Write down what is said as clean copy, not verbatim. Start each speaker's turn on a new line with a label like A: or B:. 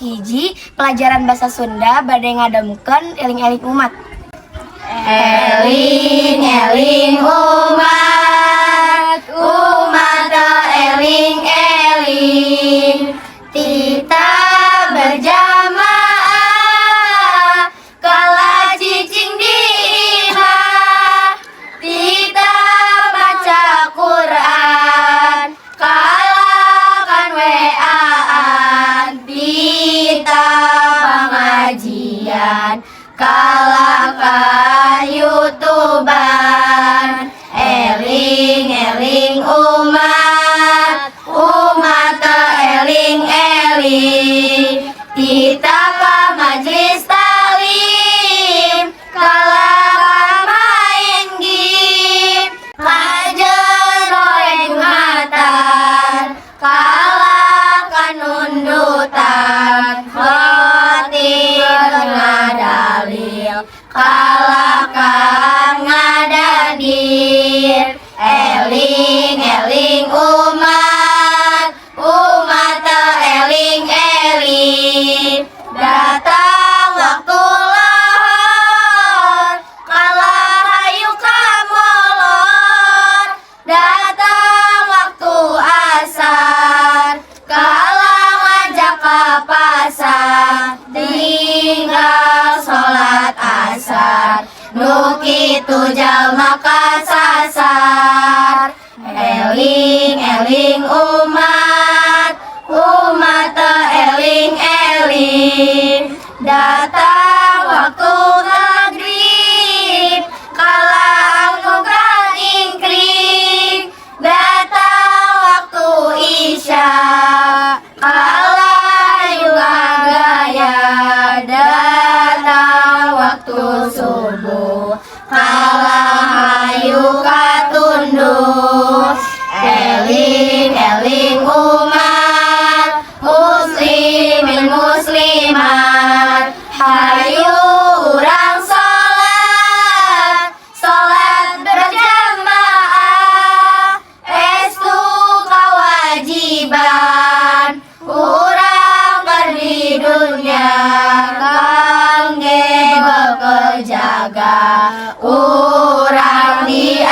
A: hiji pelajaran bahasa Sunda bade ngademkeun eling-eling umat.
B: Eling-eling umat, umat eling-eling, tita berjamaah, kala cicing di imah, tita baca Quran, kala kan weaan, tita pengajian, kala kan YouTubean. Eling-eling umat, umat eling-eling, tita ka majlis talim, kala ka main game, kajen roe jumatan, kala kan nundutan, khotim ngadalil, kala kan ngadadir. Eling-eling umat, umat eling-eling, datang waktu lohor, kala hayu ka molor, datang waktu asar, kala ngajak ka pasar, tinggal sholat asar, nu kitu jalma kasasar. Eling-eling umat, umat eling-eling, datang waktu maghrib, kala anggukan ingkring, datang waktu isya, kala juga gaya, datang waktu subuh, kala hayu katunduh. Eling-eling umat, muslimin muslimat, hayu urang sholat, sholat berjamaah, estu kawajiban, urang keur di dunya, kangge bekerjaga, urang di